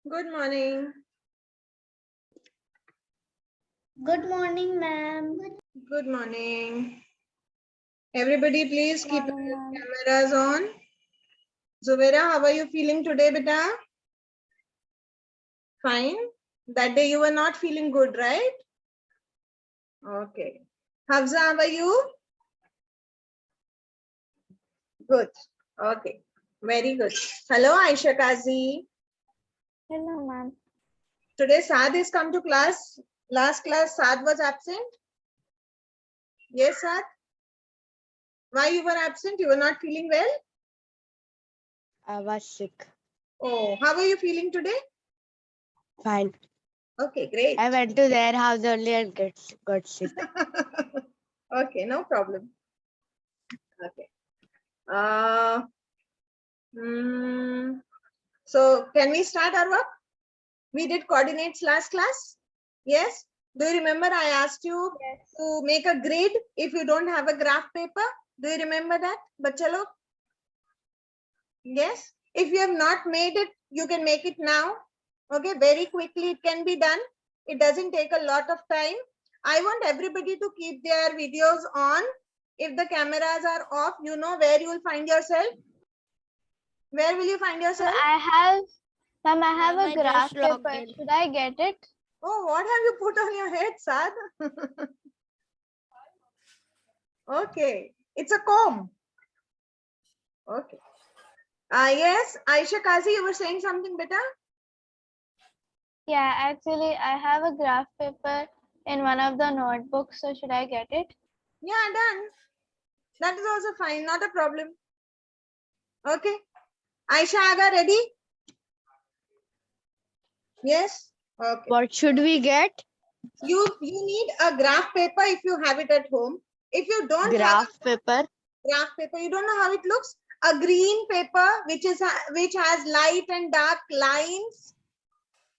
Good morning. Good morning, ma'am. Good morning. Everybody, please keep Morning, your ma'am. cameras on. Zubaira, how are you feeling today, beta? Fine. That day you were not feeling good, right? Okay. Hafsa, how are you? Good. Okay. Very good. Hello, Aisha Kazi. Hello, ma'am. Today Saad is come to class. Last class, Saad was absent. Yes, Saad. Why you were absent? You were not feeling well? I was sick. Oh, how are you feeling today? Fine. Okay, great. I went to their house only and got sick. Okay, no problem. Okay. Uh, so can we start our work? We did coordinates last class. Yes. Do you remember I asked you to make a grid if you don't have a graph paper? Do you remember that, bachalo? Yes. If you have not made it, you can make it now. Okay, very quickly it can be done. It doesn't take a lot of time. I want everybody to keep their videos on. If the cameras are off, you know where you will find yourself. Where will you find yourself? I have Ma'am, I a graph just logged paper. in. Should I get it? Oh, what have you put on your head, Sad? Okay, it's a comb. Okay. Yes, Aisha Kazi, you were saying something, beta? Yeah, actually, I have a graph paper in one of the notebooks. So should I get it? Yeah, done. That is also fine, not a problem. Okay. Aisha Aga, ready? Yes? Okay. What should we get? You need a graph paper if you have it at home. If you don't have Graph paper. a graph paper, you don't know how it looks. A green paper which has light and dark lines,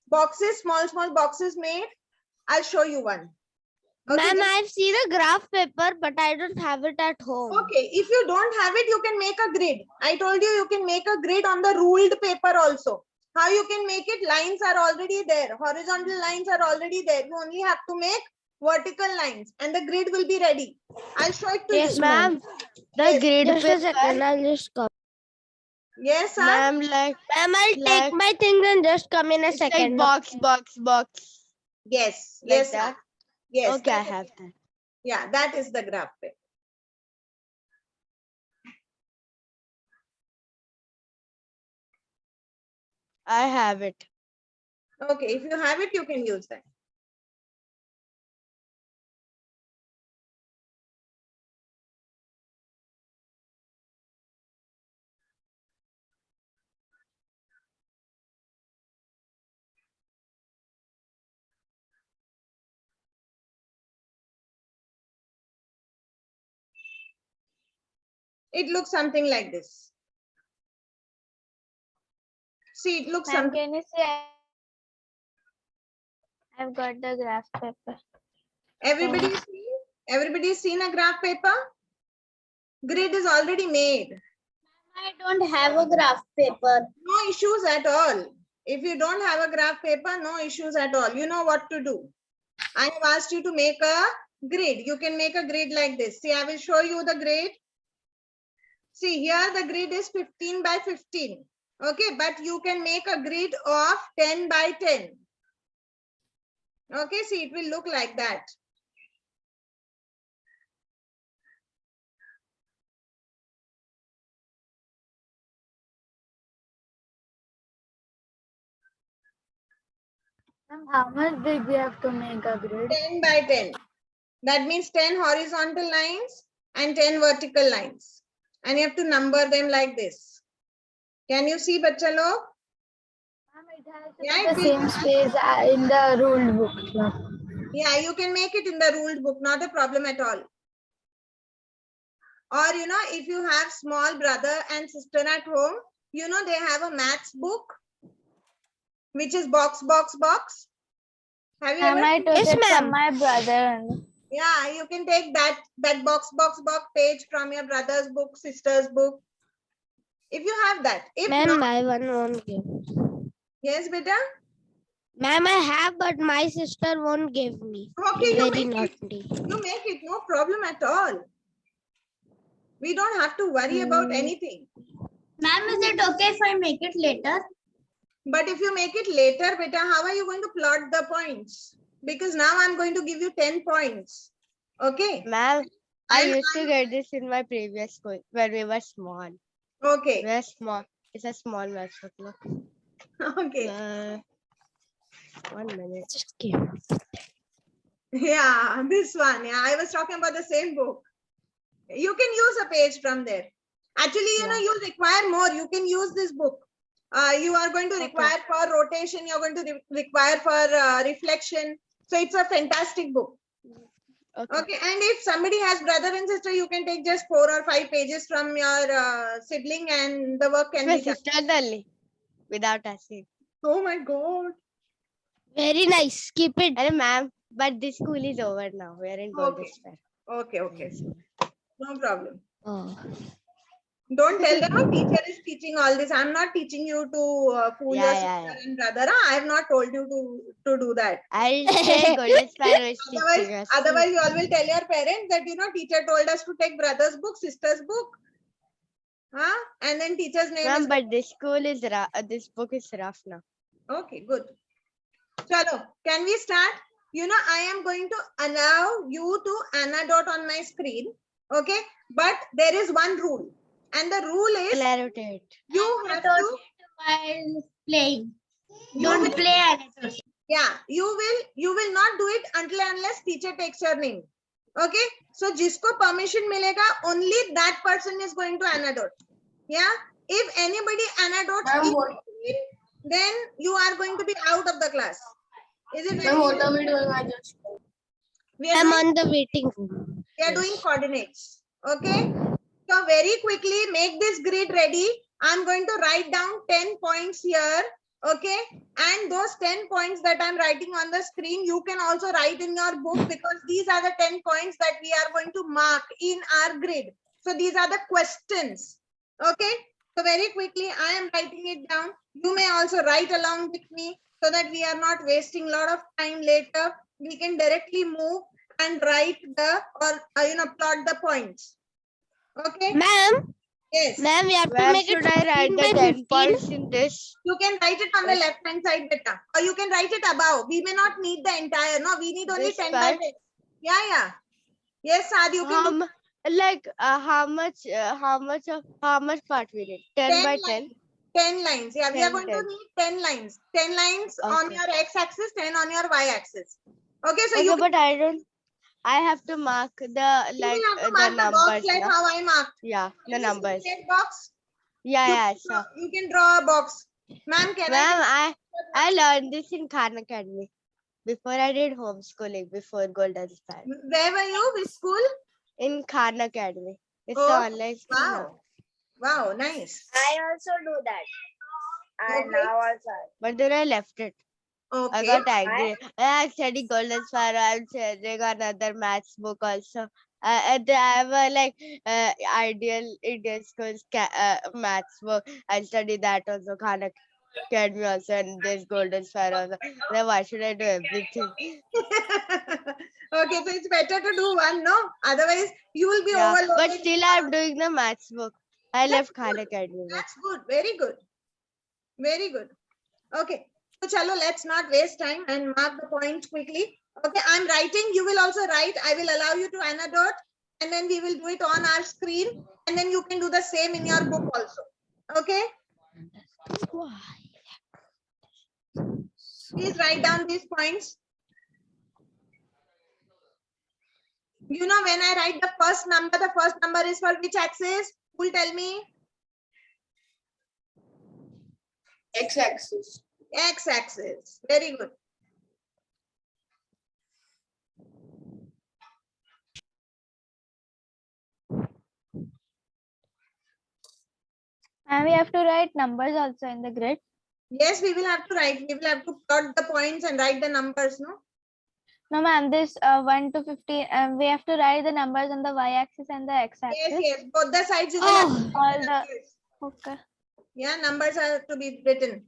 boxes, small boxes made. I'll show you one. Okay, Ma'am, just- I've seen a graph paper, but I don't have it at home. okay, if you don't have it, you can make a grid. I told you you can make a grid on the ruled paper also. How you can make it? Lines are already there. Horizontal lines are already there. You only have to make vertical lines and the grid will be ready. I'll show it to Yes, you. ma'am. The Yes. grid Just a paper. second, I'll just come. Yes, sir. Ma'am, Ma'am, I'll take my things and just come in a second. Like box. Yes. Like Yes, that. sir. Yes. Okay, I that is- have that. Yeah, that is the graph paper. I have it. Okay, if you have it, you can use that. It looks something like this. See, it looks ma'am, something. can you see? I've got the graph paper. Everybody's seen a graph paper? Grid is already made. I don't have a graph paper. No issues at all. If you don't have a graph paper, no issues at all. You know what to do. I have asked you to make a grid. You can make a grid like this. See, I will show you the grid. See, here the grid is 15 by 15. Okay, but you can make a grid of 10 by 10. Okay, see, it will look like that. How much big we have to make a grid? 10 by 10. That means 10 horizontal lines and 10 vertical lines. And you have to number them like this. Can you see, bacha log? It has Yeah, the same space in the ruled book. yeah, you can make it in the ruled book, not a problem at all. Or, you know, if you have small brother and sister at home, you know, they have a maths book, which is box. Have you ever? I took Yes, it ma'am. from my brother. Yeah, you can take that box page from your brother's book, sister's book. If you have that. If Ma'am, not, buy one give. Yes, beta. Ma'am, I have, but my sister won't give me. Okay, She's you very make it. naughty. You make it. No problem at all. We don't have to worry about anything. Ma'am, is it okay if I make it later? But if you make it later, beta, how are you going to plot the points? Because now I'm going to give you 10 points. Okay. Ma'am, I And used to get this in my previous school when we were small. Okay. We're small. It's a small maths book. Look. Okay. 1 minute. Just give. Yeah, this one. Yeah, I was talking about the same book. You can use a page from there. Actually, you know, you require more. You can use this book. You are going to require for rotation. You're going to require for reflection. So it's a fantastic book. Okay. And if somebody has brother and sister, you can take just 4 or 5 pages from your sibling and the work can My be done. sister only, without asking. Oh my God. Very nice. Keep it. And ma'am, but this school is over now. We're in Golden Okay. Spire. Okay. Okay. No problem. Oh. Don't tell them a teacher is teaching all this. I'm not teaching you to fool your sister and brother. I have not told you to do that. I'll say Golden Spire is teaching us. Otherwise, you all will tell your parents that, you know, teacher told us to take brother's book, sister's book. Huh? And then teacher's name Ma'am, is... but this school is rough. This book is rough now. Okay, good. Chalo, can we start? You know, I am going to allow you to annotate on my screen. Okay, but there is one rule. And the rule is Claritate. you have to... While playing. You Don't will- play annotate. Yeah, you will not do it until and unless teacher takes your name. Okay, so jisko permission milega, only that person is going to annotate. Yeah, if anybody annotates in between, then you are going to be out of the class. Is it very clear? We are I'm doing, on the waiting room. we are doing coordinates. Okay, so very quickly make this grid ready. I'm going to write down 10 points here. Okay, and those 10 points that I'm writing on the screen, you can also write in your book, because these are the 10 points that we are going to mark in our grid. So these are the questions. Okay, so very quickly I am writing it down. You may also write along with me so that we are not wasting a lot of time later. We can directly move and write the plot the points. Okay. Ma'am, Yes. ma'am, we have to Where make should it I write 15 the by 10 15. points in this? You can write it on the left hand side, beta, or you can write it above. We may not need the entire. No, we need only This 10 by part? 10. Yeah. Yes, Sad, you can do How much part we need? 10 by 10? 10 lines. Yeah, we are 10, going 10. to need 10 lines. 10 lines on Okay. your x-axis, 10 on your y-axis. Okay, so Okay, you but I have to mark the will have to the mark the box numbers. like na? how I marked. Yeah, the Can you see numbers. red box? Yeah, sure. You can draw a box. Ma'am, can Ma'am, I learned this in Khan Academy before I did homeschooling before Golden Spire. Where were you? Which school? In Khan Academy. It's Oh, the online school now. Wow. Wow, nice. I also do that. And Okay. now also. But then I left it. I Okay. got angry. I studied Golden Spire. I'm studying another maths book also. And I have a ideal Indian schools maths book. I study that also. Khan Academy also, and there's Golden Spire also. Then why should I do everything? Okay, so it's better to do one, no? Otherwise, you will be Yeah, overloaded. but still I'm doing the maths book. I left Khan Academy. That's good. Very good. Very good. Okay. So, chalo, let's not waste time and mark the points quickly. Okay, I'm writing. You will also write. I will allow you to annotate, and then we will do it on our screen. And then you can do the same in your book also. Okay. Please write down these points. You know, when I write the first number is for which axis? Who will tell me? X-axis. X-axis. Very good. And we have to write numbers also in the grid. Yes, we will have to write. We will have to plot the points and write the numbers, no? No, ma'am, this 1 to 15, we have to write the numbers on the y-axis and the x-axis. Yes. Both the sides you will have to All write the, numbers. okay. Yeah, numbers are to be written.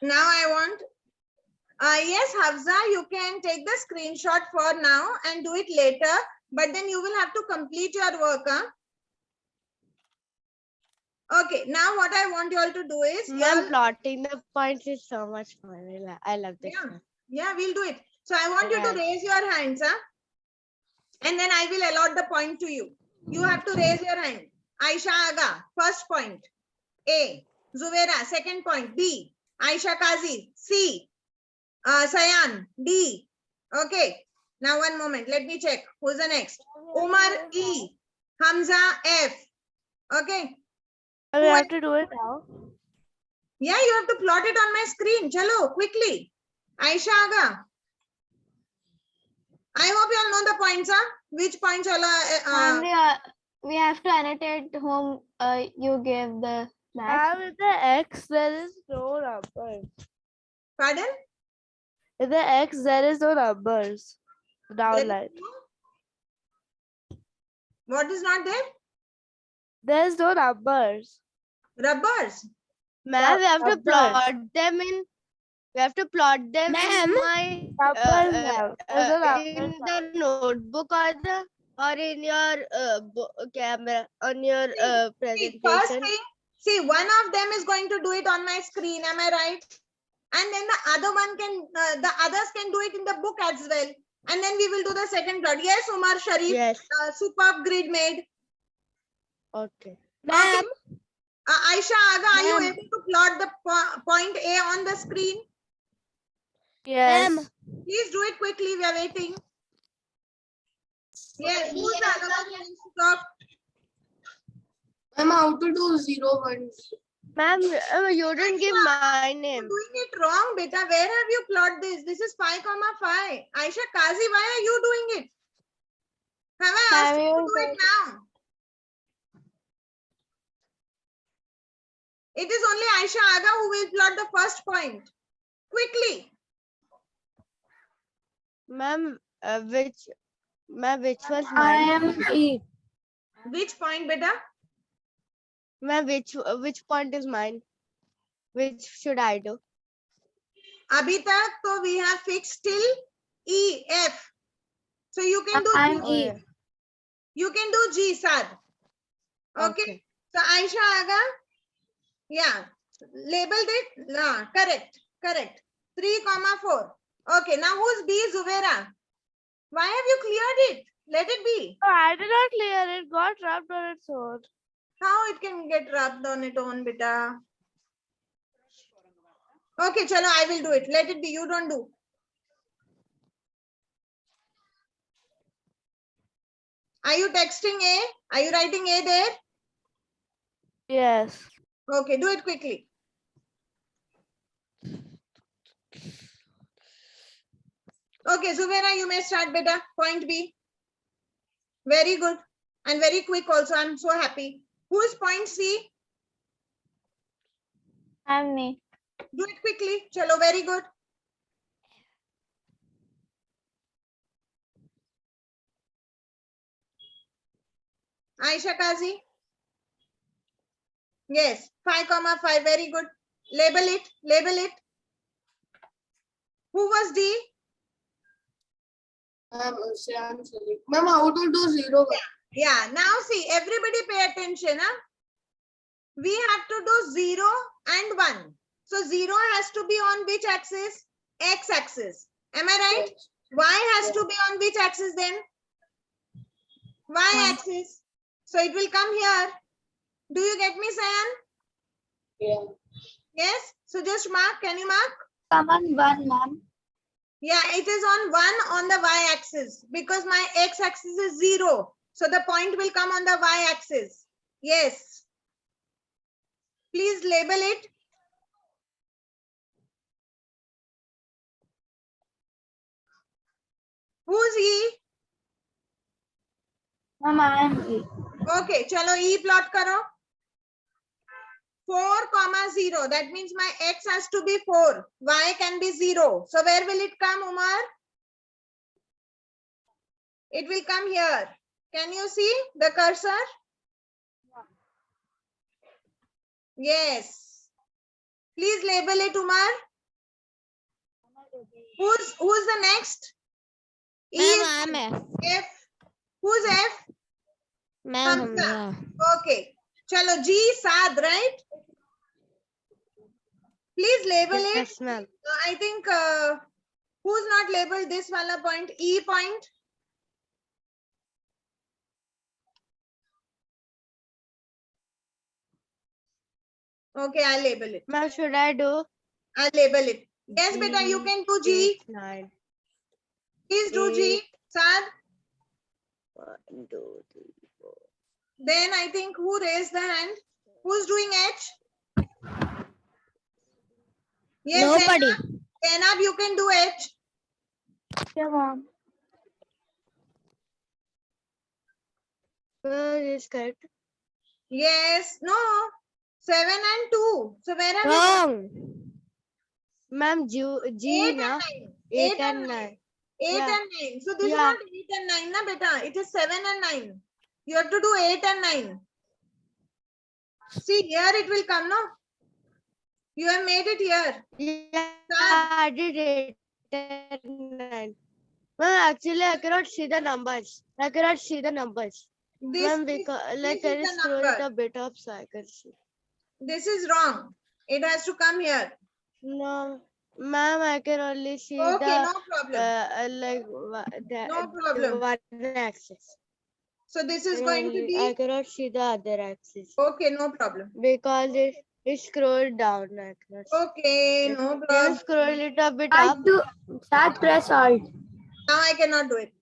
Now I want, yes, Hafsa, you can take the screenshot for now and do it later, but then you will have to complete your work. Huh? Okay, now what I want you all to do is, Ma'am, plotting the points is so much fun. I love this yeah, one. yeah, we'll do it. So I want you to Yes. raise your hands, huh? And then I will allot the point to you. You have to raise your hand. Aisha Aga, first point. A. Zubaira, second point. B. Aisha Kazi. C. Sayan. D. Okay. Now one moment. Let me check. Who's the next? Umar E. Hamza F. Okay. We Who have to do it now. Yeah, you have to plot it on my screen. Chalo, quickly. Aisha Aga. I hope you all know the points, huh? Which points all And we have to annotate whom you gave the match. With the X, there is no numbers. Pardon? With the X, there is no numbers. There Down is line. no- What is not there? There's no numbers. Rubbers. Ma'am, we have to numbers. plot them in. We have to plot them Ma'am, in my numbers, ma'am. There's a in numbers. the notebook or in your camera on your See, first presentation. thing, see, one of them is going to do it on my screen. Am I right? And then the other one can, the others can do it in the book as well. And then we will do the second plot. Yes, Umar Sharif, Yes. superb grid made. Okay. Ma'am, Aisha Aga, are you Ma'am. able to plot the point A on the screen? yes. Ma'am. Please do it quickly. We are waiting. Yes, who's the other one who needs to talk? Ma'am, how to do 0, 1? Ma'am, you didn't give my You're name. doing it wrong, beta. Where have you plot this? This is 5,5. Aisha Kazi, why are you doing it? Have I asked you to do it now? It is only Aisha Aga who will plot the first point. Quickly. Ma'am, which was I mine? am E. Which point, beta? Ma'am, which point is mine? Which should I do? Abhi tak to we have fixed till E, F. So you can do I'm G. E. Oh, You can do G, Sad. Okay. Okay. So Aisha Aga, yeah, labeled it. No, correct. 3,4. Okay, now who's B, Zubaira? Why have you cleared it? Let it be. No, I did not clear it. Got rubbed on its own. How it can get rubbed on its own, beta? Okay, chalo, I will do it. Let it be. You don't do. Are you texting A? Are you writing A there? Yes. Okay, do it quickly. Okay, Zubaira, you may start, beta. Point B. Very good. And very quick also. I'm so happy. Who is point C? I'm me. Do it quickly. Chalo, very good. Aisha Kazi. Yes, 5,5. Very good. Label it. Label it. Who was D? Ma'am, Ma'am, how to do 0, 1? Yeah. Now see, everybody pay attention. Huh? We have to do 0 and 1. So 0 has to be on which axis? X axis. Am I right? Yes. Y has to be on which axis then? Y axis. So it will come here. Do you get me, Sayan? Yeah. Yes. So just mark. Can you mark? Come on, 1, ma'am. Yeah, it is on 1 on the Y axis because my X axis is 0. So the point will come on the Y axis. Yes. Please label it. Who's E? Ma'am, I am E. Okay, chalo E plot karo. 4, 0. That means my X has to be 4. Y can be 0. So where will it come, Umar? It will come here. Can you see the cursor? Yes. Please label it, Umar. Who's the next? E is Ma'am, I'm F. Who's F? Ma'am, Hamza. Okay. Chalo, G, Sad, right? Please label it. Yes, ma'am. I think who's not labeled this wala point? E point. Okay, I'll label it. Ma'am, should I do? I'll label it. Yes, beta, you can do G. 8, 9. Please do G. Sad. 1, 2, 3, 4. Then I think who raised the hand? Who's doing H? Yes, nobody. Zainab, you can do H. Yeah, ma'am. Is correct. Yes. No. 7 and 2. So where are we? Wrong. Ma'am, G 8 na? and 9. 8 and 9. 8 Yeah. and 9. So this is Yeah. not 8 and 9, na beta. It is 7 and 9. You have to do 8 and 9. See, here it will come, no? You have made it here. Yeah, Sad. I did 8 and 9. Ma'am, actually, I cannot see the numbers. I cannot see the numbers. Ma'am, because like this can is you the scroll it number. a bit up so I can see? This is wrong. It has to come here. No, ma'am, I can only see Okay, the no problem. No problem. one axis. So this is And going to only- I be, cannot see the other axis okay, no problem. because it scrolled down. I cannot see. Okay, no Can you problem. scroll it a bit up? Start press alt. Now I cannot do it.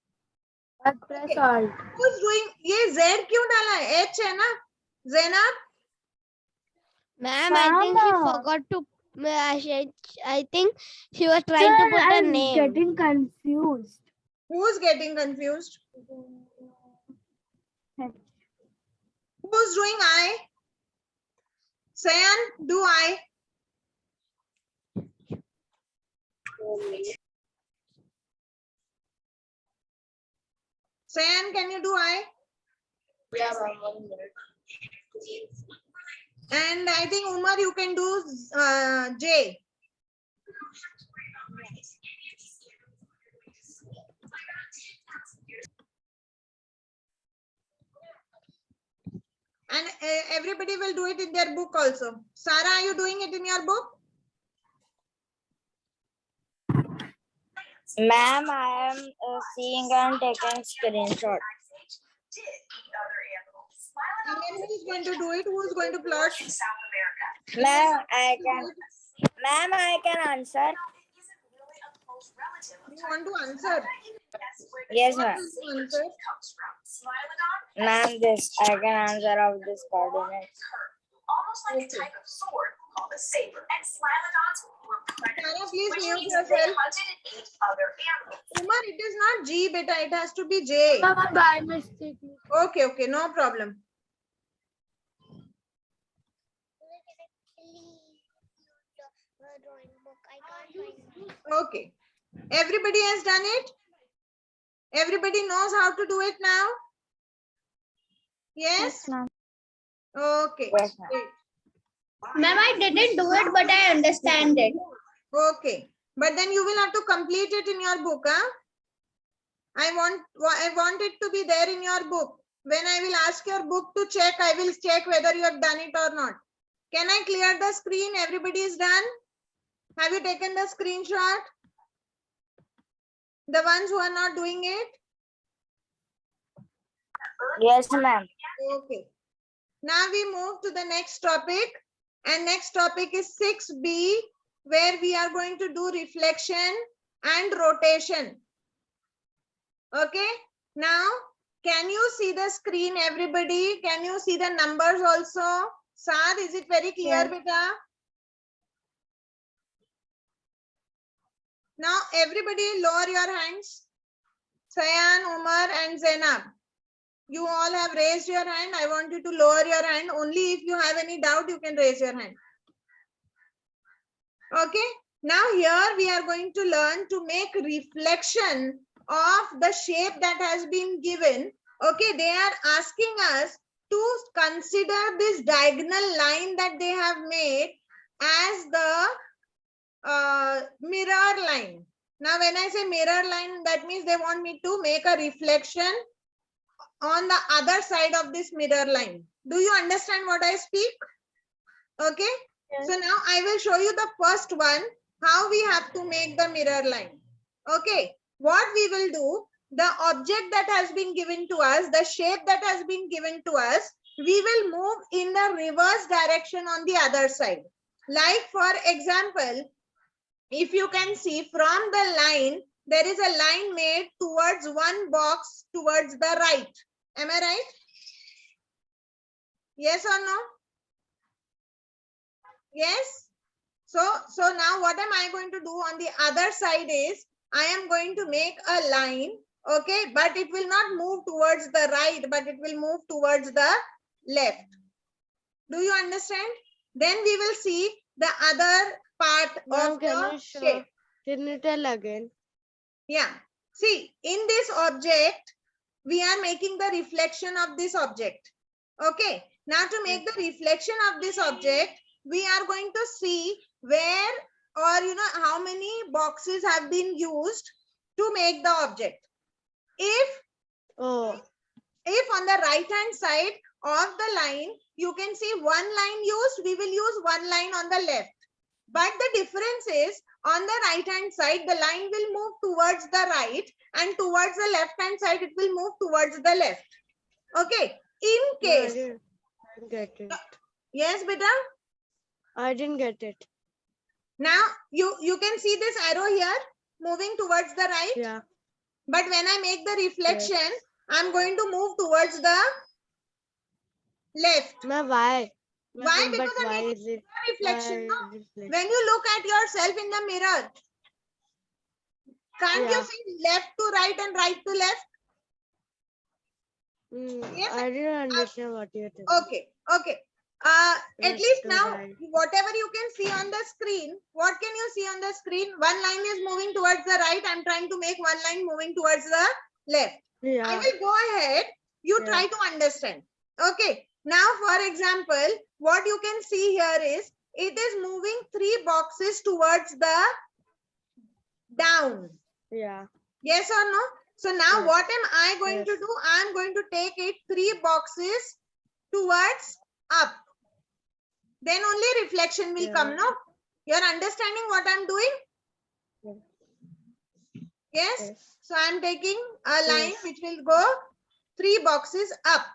Start press alt. Who's doing? ये Z क्यों डाला है? H है ना? Zainab? Ma'am, I think she Mama. forgot to. I think she was trying to put a name. Getting confused. Who's getting confused? Who's doing I? Sayan, do I? Sayan, can you do I? Yeah, ma'am, 1 minute. And I think Umar, you can do J. And everybody will do it in their book also. Sarah, are you doing it in your book? Ma'am, I am seeing and taking screenshot. And then who is going to do it? Who is going to plot? Ma'am, I can. Ma'am, I can answer. You want to answer? Yes, What ma'am. will you answer? Ma'am, this I can answer of this coordinates. Okay. Sarah, please mute yourself. Umar, it is not G, beta. It has to be J. Mama, by mistake. Okay, okay, no problem. Okay. Everybody has done it? Everybody knows how to do it now? Yes? ma'am. Okay. Yes, ma'am. Great. Ma'am, I didn't do it, but I understand it. Okay. But then you will have to complete it in your book, huh? I want it to be there in your book. When I will ask your book to check, I will check whether you have done it or not. Can I clear the screen? Everybody is done? Have you taken the screenshot? The ones who are not doing it? Yes, ma'am. Okay. Now we move to the next topic. And next topic is 6B, where we are going to do reflection and rotation. Okay. Now, can you see the screen, everybody? Can you see the numbers also? Saad, is it very clear, Yes. beta? Now, everybody lower your hands. Sayan, Umar, and Zainab. You all have raised your hand. I want you to lower your hand. Only if you have any doubt, you can raise your hand. Okay. Now here we are going to learn to make reflection of the shape that has been given. Okay. They are asking us to consider this diagonal line that they have made as the mirror line. Now, when I say mirror line, that means they want me to make a reflection on the other side of this mirror line. Do you understand what I speak? Okay. Yes. So now I will show you the first one, how we have to make the mirror line. Okay. What we will do, the object that has been given to us, the shape that has been given to us, we will move in the reverse direction on the other side. Like for example, if you can see from the line, there is a line made towards one box towards the right. Am I right? Yes or no? Yes. So now what am I going to do on the other side is, I am going to make a line, okay, but it will not move towards the right, but it will move towards the left. Do you understand? Then we will see the other part Ma'am, of can the you show? shape. Can you tell again? Yeah. See, in this object, we are making the reflection of this object. Okay. Now to make the reflection of this object, we are going to see where, or how many boxes have been used to make the object. Oh, If on the right hand side of the line, you can see one line used, we will use one line on the left. But the difference is, on the right hand side, the line will move towards the right, and towards the left hand side, it will move towards the left. Okay. In no, case. I didn't get it. Yes, beta. I didn't get it. Now you can see this arrow here moving towards the right. Yeah. But when I make the reflection, I'm going to move towards the left. Ma'am, why? Why? Ma'am, Because but I'm why making is it? reflection. No? Why reflection? When you look at yourself in the mirror, can't you Yeah. see left to right and right to left? Yes. I didn't understand what you're telling. Okay. Okay. At Left least to now, right. whatever you can see on the screen, what can you see on the screen? One line is moving towards the right. I'm trying to make one line moving towards the left. I Yeah. will go ahead. You Yeah. try to understand. Okay. Now, for example, what you can see here is, it is moving 3 boxes towards the down. Yeah. Yes or no? So now Yes. what am I going to Yes. do? I'm going to take it 3 boxes towards up. Then only reflection will Yeah. come, no? You're understanding what I'm doing? Yes? Yes. So I'm taking a line Yes. which will go 3 boxes up.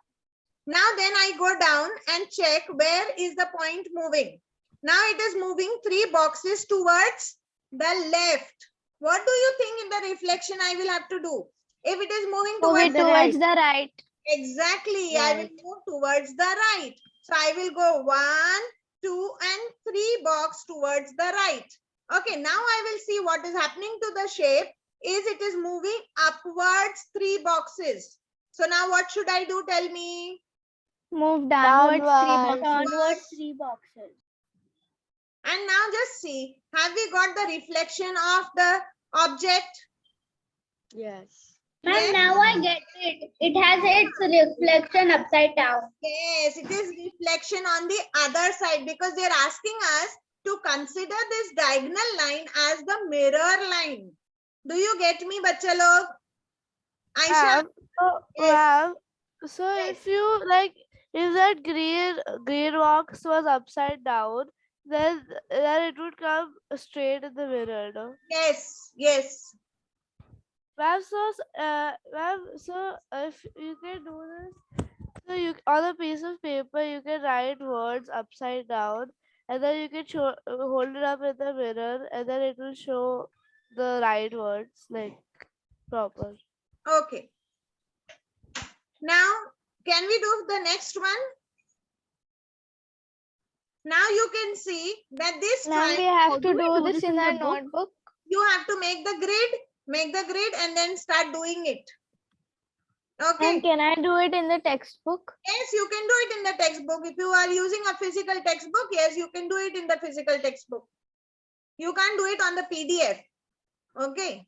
Now then I go down and check where is the point moving. Now it is moving 3 boxes towards the left. What do you think in the reflection I will have to do? If it is moving Move towards it the towards the right. exactly, I will Right. move towards the right. So I will go 1, 2, and 3 box towards the right. Okay, now I will see what is happening to the shape is it is moving upwards 3 boxes. So now what should I do? Tell me. Move downwards 3 Downwards. boxes. Downwards 3 boxes. And now just see, have we got the reflection of the object? Yes. Ma'am, Yes. now I get it. It has its reflection upside down. Yes, it is reflection on the other side because they are asking us to consider this diagonal line as the mirror line. Do you get me, bachcha log? Aisha? Yes. So Yes. if you like, if that green box was upside down, then it would come straight in the mirror, no? Yes, yes. Ma'am, so if you can do this, so you on a piece of paper you can write words upside down, and then you can hold it up in the mirror, and then it will show the right words like proper. Okay. Now, can we do the next one? Now you can see that this Now we time have to do this in our notebook. you have to make the grid and then start doing it. Okay. And can I do it in the textbook? Yes, you can do it in the textbook. If you are using a physical textbook, yes, you can do it in the physical textbook. You can't do it on the PDF. Okay.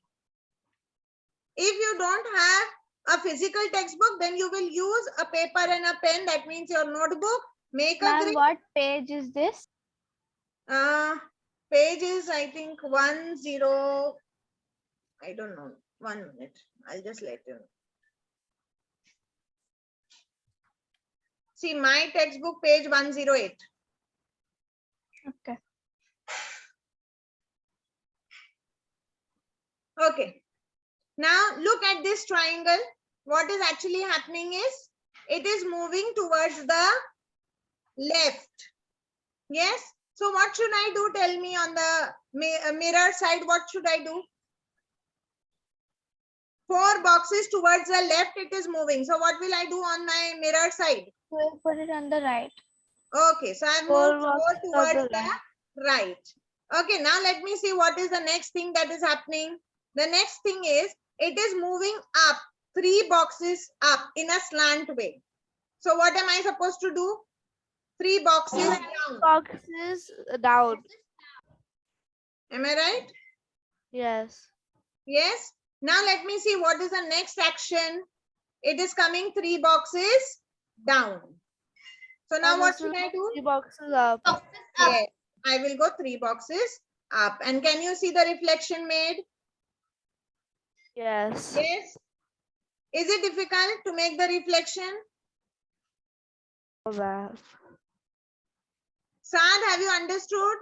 If you don't have a physical textbook, then you will use a paper and a pen. That means your notebook. Make a Ma'am, grid. what page is this? Page is, I think, 10. I don't know. 1 minute. I'll just let you know. See my textbook page 108. Okay. Okay. Now look at this triangle. What is actually happening is it is moving towards the left. Yes. So what should I do? Tell me on the mirror side. What should I do? 4 boxes towards the left. It is moving. So what will I do on my mirror side? We'll put it on the right. Okay. So I've Four moved 4 boxes on towards the the right. Okay. Now let me see what is the next thing that is happening. The next thing is it is moving up 3 boxes up in a slant way. So what am I supposed to do? 3 boxes down. Boxes down. Am I right? Yes. Yes. Now let me see what is the next action. It is coming 3 boxes down. So now And what this will should I do? 3 boxes up. Yes, I will go 3 boxes up. And can you see the reflection made? Yes. Yes. Is it difficult to make the reflection? Ma'am. Saad, have you understood?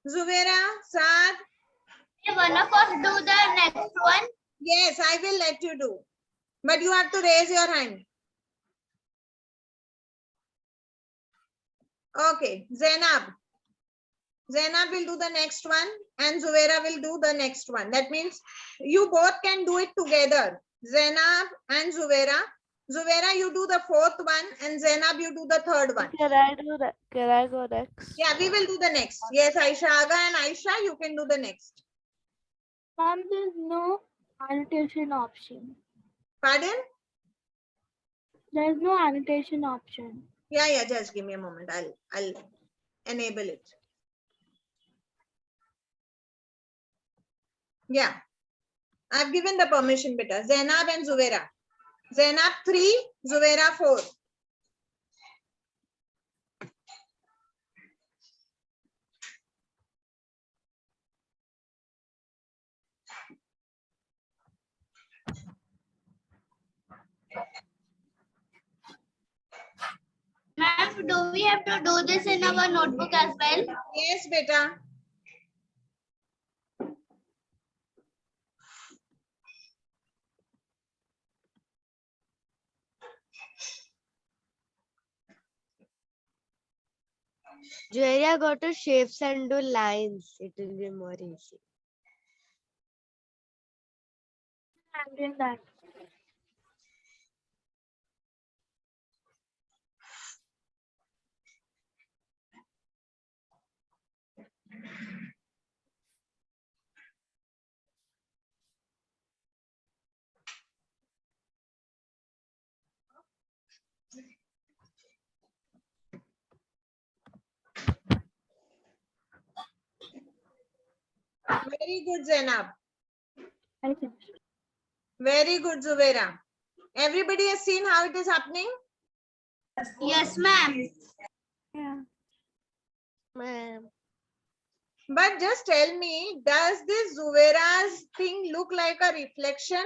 Zubaira, Saad? One of us do the next one. Yes, I will let you do. But you have to raise your hand. Okay, Zainab. Zainab will do the next one and Zubaira will do the next one. That means you both can do it together. Zainab and Zubaira. Zubaira, you do the 4th one and Zainab, you do the 3rd one. Can I do that? Can I go next? Yeah, we will do the next. Yes, Aisha Aga and Aisha, you can do the next. Mom, there's no annotation option. Pardon? There's no annotation option. Yeah, just give me a moment. I'll enable it. Yeah. I've given the permission, beta. Zainab and Zubaira. Zainab 3, Zubaira 4. Ma'am, do we have to do this in our notebook as well? Yes, beta. Julia, go to shapes and do lines. It will be more easy. I'm doing that. Very good, Zainab. I finished. Very good, Zubaira. Everybody has seen how it is happening? Yes, ma'am. Yeah. Ma'am. But just tell me, does this Zubaira's thing look like a reflection?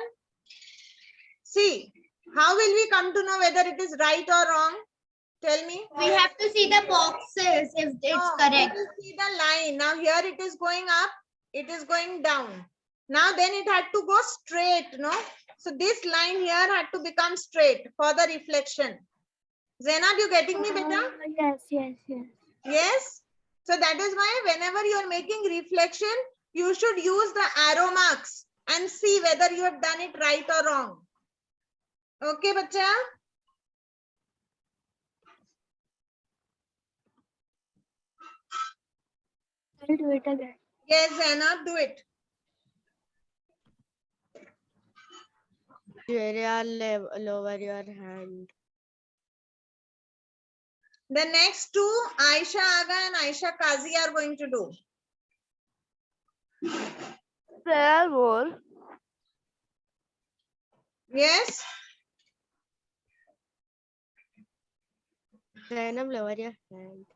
See, how will we come to know whether it is right or wrong? Tell me. We have to see the boxes if it's No, correct. we will see the line. Now here it is going up, it is going down. Now then it had to go straight, no? So this line here had to become straight for the reflection. Zainab, you getting me, beta? Yes. Yes. So that is why whenever you are making reflection, you should use the arrow marks and see whether you have done it right or wrong. Okay, bacha? I'll do it again. Yes, Zainab, do it. Julia, lower your hand. The next two, Aisha Aga and Aisha Kazi are going to do. There are more. Yes? Zainab, lower your hand.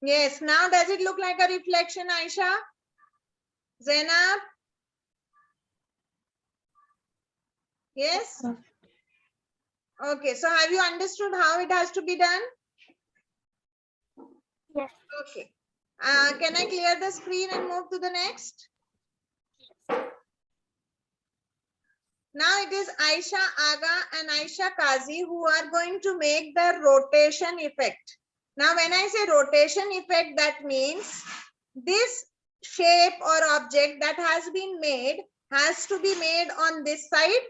Yes, now does it look like a reflection, Aisha? Zainab? Yes? Okay, so have you understood how it has to be done? Yes. Okay. Can I clear the screen and move to the next? Now it is Aisha Aga and Aisha Kazi who are going to make the rotation effect. Now when I say rotation effect, that means this shape or object that has been made has to be made on this side,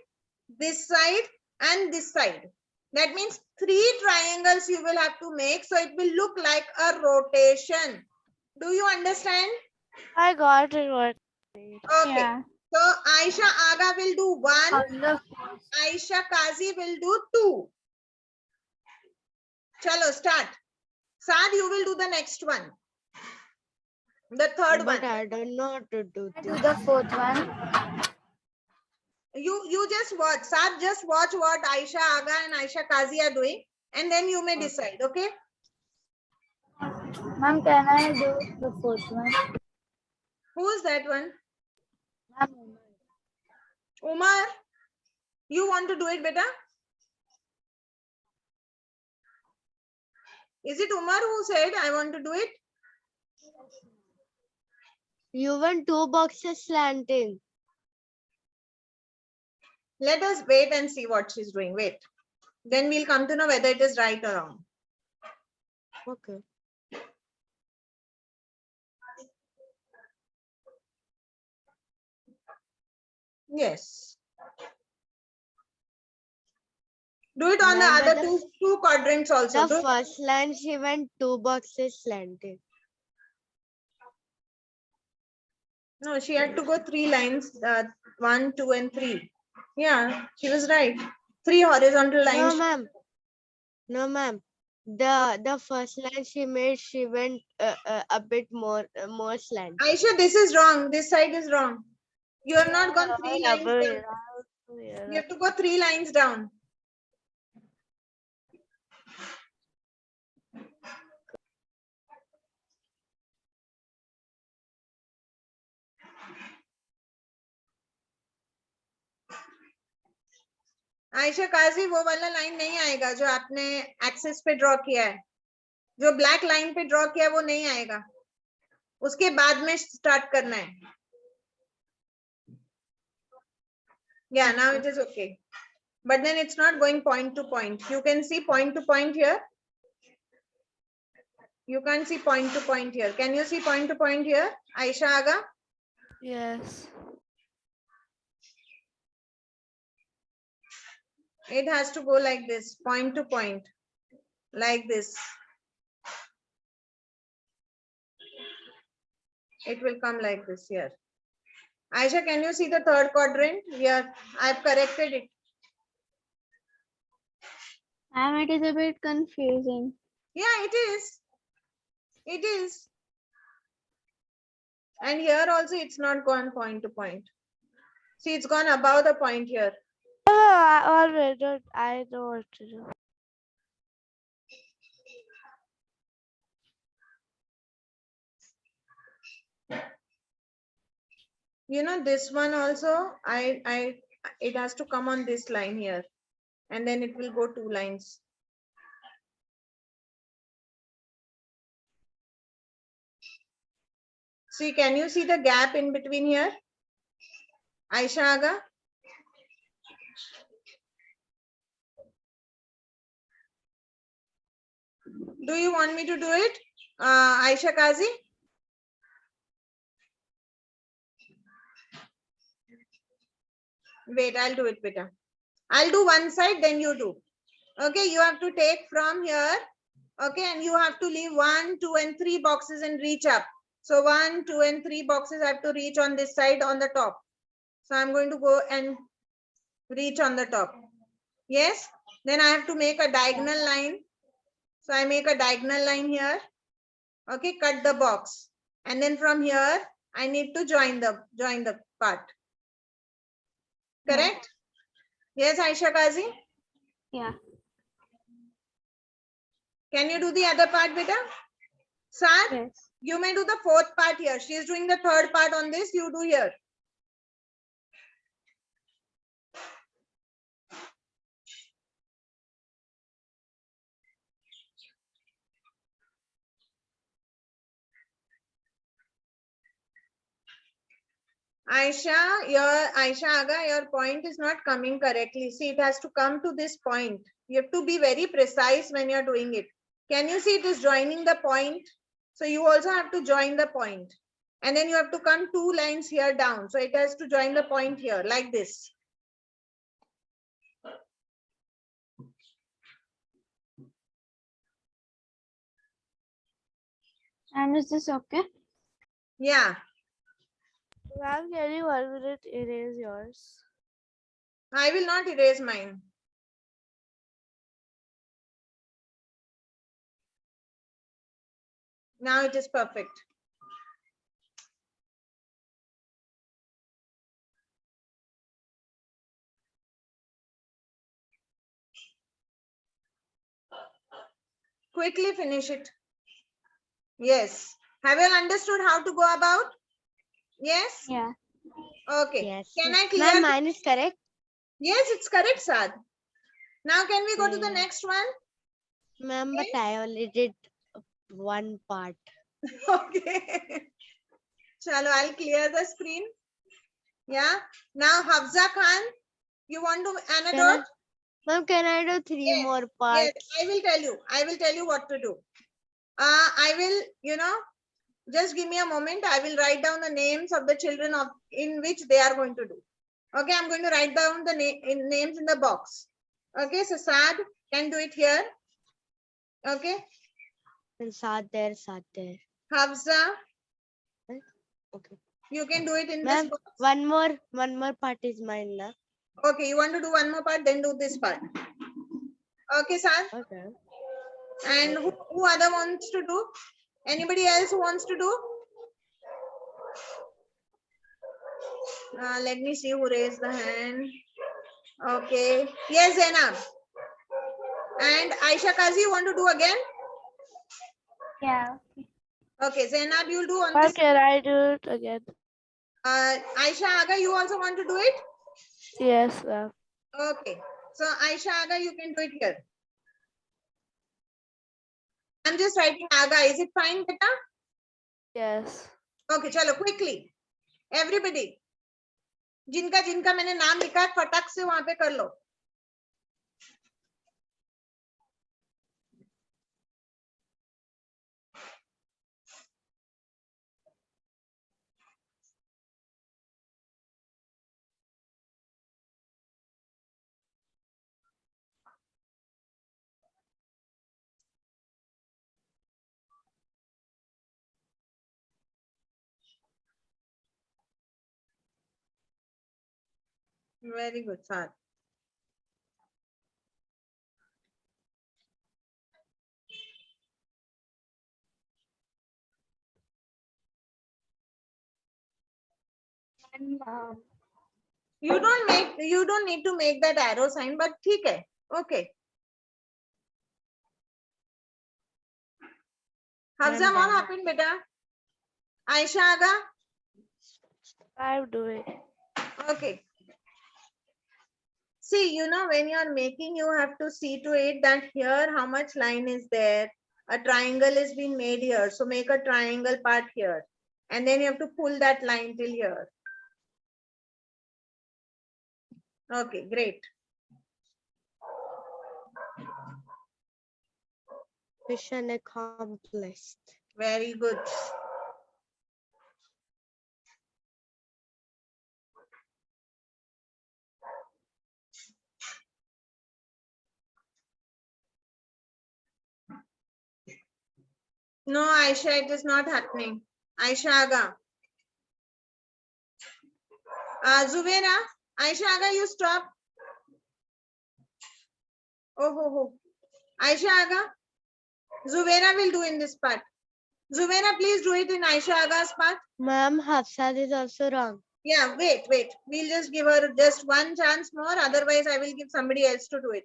and this side. That means 3 triangles you will have to make, so it will look like a rotation. Do you understand? I got it. What? Okay. Yeah. So Aisha Aga will do 1. On the Aisha Kazi will do 2. Chalo, start. Saad, you will do the next one. The third But one. I don't know how to do do this. the fourth one. You just watch. Saad, just watch what Aisha Aga and Aisha Kazi are doing, and then you may decide. Okay. Ma'am, can I do the fourth one? Who is that one? Ma'am, Umar. You want to do it, beta? Is it Umar who said I want to do it? You want 2 boxes slanting. Let us wait and see what she's doing. Wait. Then we'll come to know whether it is right or wrong. Okay. Yes. Do it on the Ma'am, but other two quadrants also. The Do- first line she went 2 boxes slanted. No, she had to go 3 lines, 1, 2, and 3. Yeah, she was right. 3 horizontal No, lines. ma'am. No, ma'am. The first line she made, she went a bit more slant. Aisha, this is wrong. This side is wrong. You have not gone 3 lines down. You have to go 3 lines down. Ayesha काजी वो वाला line नहीं आएगा जो आपने access पे draw किया है, जो ब्लैक लाइन पे ड्रॉ किया है वो नहीं आएगा, उसके बाद में स्टार्ट करना है. Yeah, now it is okay, but then it's not going point to point. You can see point to point here. You can't see point to point here. Can you see point to point here, Aisha Aga? Yes. It has to go like this, point to point, like this. It will come like this here. Aisha, can you see the third quadrant? Yeah, I've corrected it. ma'am, it is a bit confusing. Yeah, it is. It is. And here also it's not gone point to point. See, it's gone above the point here. Oh, I know what to do. You know, this one also, it has to come on this line here, and then it will go 2 lines. See, can you see the gap in between here? Aisha Aga? Do you want me to do it? Aisha Kazi? Wait, I'll do it, beta. I'll do one side, then you do. Okay, you have to take from here. Okay, and you have to leave 1, 2, and 3 boxes and reach up. So 1, 2, and 3 boxes I have to reach on this side on the top. So I'm going to go and reach on the top. Yes, then I have to make a diagonal line. So I make a diagonal line here. Okay, cut the box. And then from here, I need to join the part. Correct? Yes, Aisha Kazi. Yeah. Can you do the other part, beta? Sad, Yes. you may do the fourth part here. She is doing the third part on this. You do here. Aisha Aga, your point is not coming correctly. See, it has to come to this point. You have to be very precise when you're doing it. Can you see it is joining the point? So you also have to join the point. And then you have to come 2 lines here down. So it has to join the point here like this. And is this okay? Yeah, Ma'am, can you 1 minute erase yours? I will not erase mine. Now it is perfect. Quickly finish it. Yes. Have you understood how to go about? Yes? Yeah. Okay. Yes. Can I clear? Ma'am, mine is correct. Yes, it's correct, Sad. Now can we go to the Yeah. next one? Ma'am, but I only did one part. Okay. Chalo, I'll clear the screen. Yeah. Now Hafza Khan, you want to anecdote? Ma'am, can I do 3 Yes, more Yes, parts? I will tell you. I will tell you what to do. I will, just give me a moment. I will write down the names of the children in which they are going to do. Okay, I'm going to write down the names in the box. Okay, so Saad can do it here. Okay, And sat there. Hafza, Okay. you can do it in this Ma'am, box. one more part is mine now. Okay, you want to do one more part, then do this part. Okay, Saad. Okay. And who other wants to do? Anybody else who wants to do? Let me see who raised the hand. Okay. Yes, Zainab. And Aisha Kazi, you want to do again? Yeah. Okay, Zainab, you'll do on Ma'am, this. can I do it again? Aisha Aga, you also want to do it? Yes, ma'am. Okay. So Aisha Aga, you can do it here. I'm just writing Aga. Is it fine, beta? Yes. Okay, chalo, quickly. Everybody. जिनका मैंने नाम लिखा है फटाक से वहां पे कर लो. Very good, Saad. You don't need to make that arrow sign, but ठीक है. Okay. Hafza, what happened, beta? Aisha Aga? I'm doing. Okay. See, when you are making, you have to see to it that here how much line is there. A triangle is being made here. So make a triangle part here. And then you have to pull that line till here. Okay, great. Mission accomplished. Very good. No, Aisha, it is not happening. Aisha Aga. Zubaira, Aisha Aga, you stop. Oh. Aisha Aga. Zubaira will do in this part. Zubaira, please do it in Aisha Aga's part. Ma'am, Hafsad is also wrong. Yeah, wait. We'll just give her just one chance more. Otherwise, I will give somebody else to do it.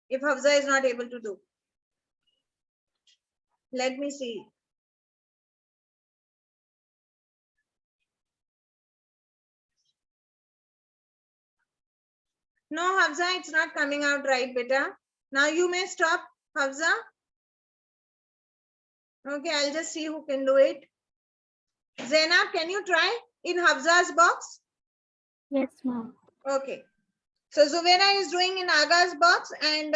If Hafsa is not able to do. Let me see. No, Hafsa, it's not coming out right, beta. Now you may stop, Hafsa. Okay, I'll just see who can do it. Zainab, can you try in Hafsa's box? Yes, ma'am. Okay. So Zubaira is doing in Aga's box and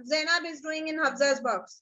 Zainab is doing in Hafsa's box.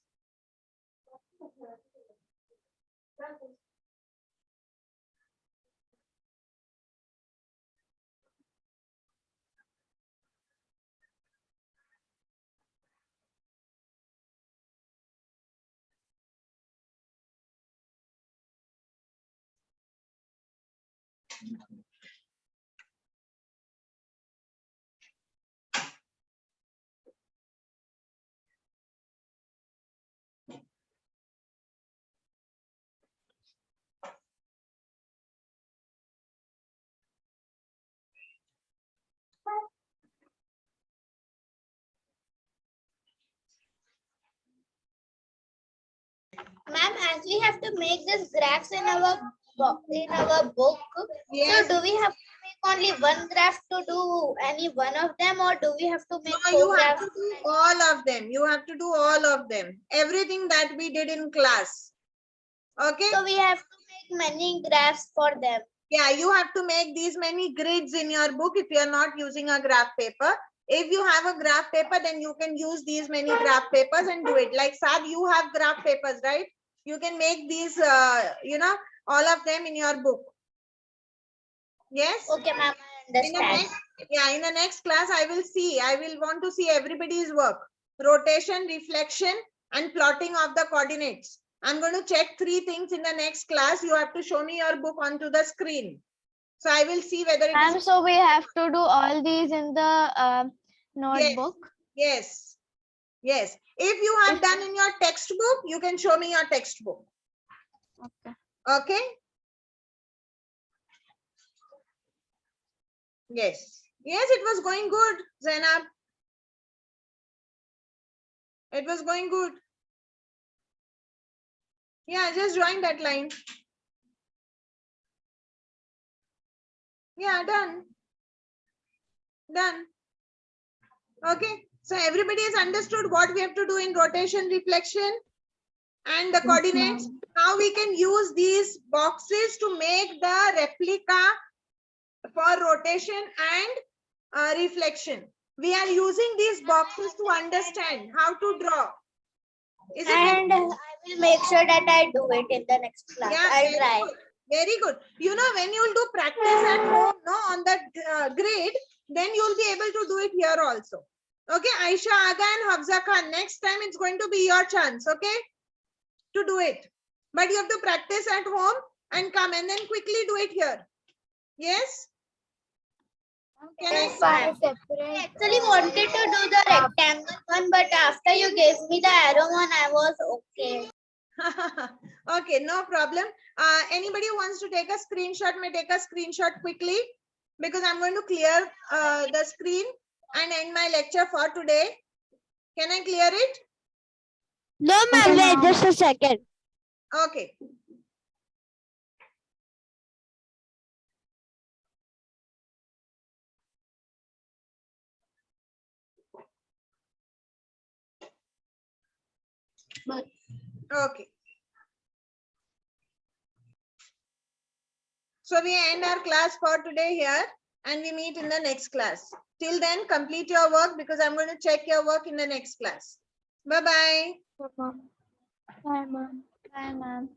Ma'am, as we have to make this graphs in our book, Yes. so do we have to make only one graph to do any one of them, or do we have to make No, you four have graphs? to do all of them. You have to do all of them. Everything that we did in class. Okay. So we have to make many graphs for them. Yeah, you have to make these many grids in your book if you are not using a graph paper. If you have a graph paper, then you can use these many graph papers and do it. Like Sad, you have graph papers, right? You can make these, all of them in your book. Yes? Okay, ma'am, I In the understand. in the next class, I will want to see everybody's work. Rotation, reflection, and plotting of the coordinates. I'm going to check 3 things in the next class. You have to show me your book onto the screen. So I will see whether it Ma'am, is. so we have to do all these in the notebook. Yes. Yes. If you have done in your textbook, you can show me your textbook. Okay. Okay. Yes. Yes, it was going good, Zainab. It was going good. Yeah, just join that line. Yeah, done. Done. Okay. So everybody has understood what we have to do in rotation, reflection, and the coordinates. Now we can use these boxes to make the replica for rotation and reflection. We are using these boxes to understand how to draw. Is it very And I will make sure that I do it in the next class. Yeah, I'll very try. good. Very good. You know, when you will do practice at home, no, on that grade, then you will be able to do it here also. Okay, Aisha Aga and Hafza Khan, next time it's going to be your chance, okay, to do it. But you have to practice at home and come and then quickly do it here. Yes? Can Yes, I? ma'am. I actually wanted to do the rectangle one, but after you gave me the arrow one, I was okay. Okay, no problem. Anybody who wants to take a screenshot may take a screenshot quickly because I'm going to clear the screen and end my lecture for today. Can I clear it? No, ma'am, wait just a second. Okay. Okay. So we end our class for today here and we meet in the next class. Till then, complete your work because I'm going to check your work in the next class. Bye-bye. Bye, ma'am. Bye, ma'am.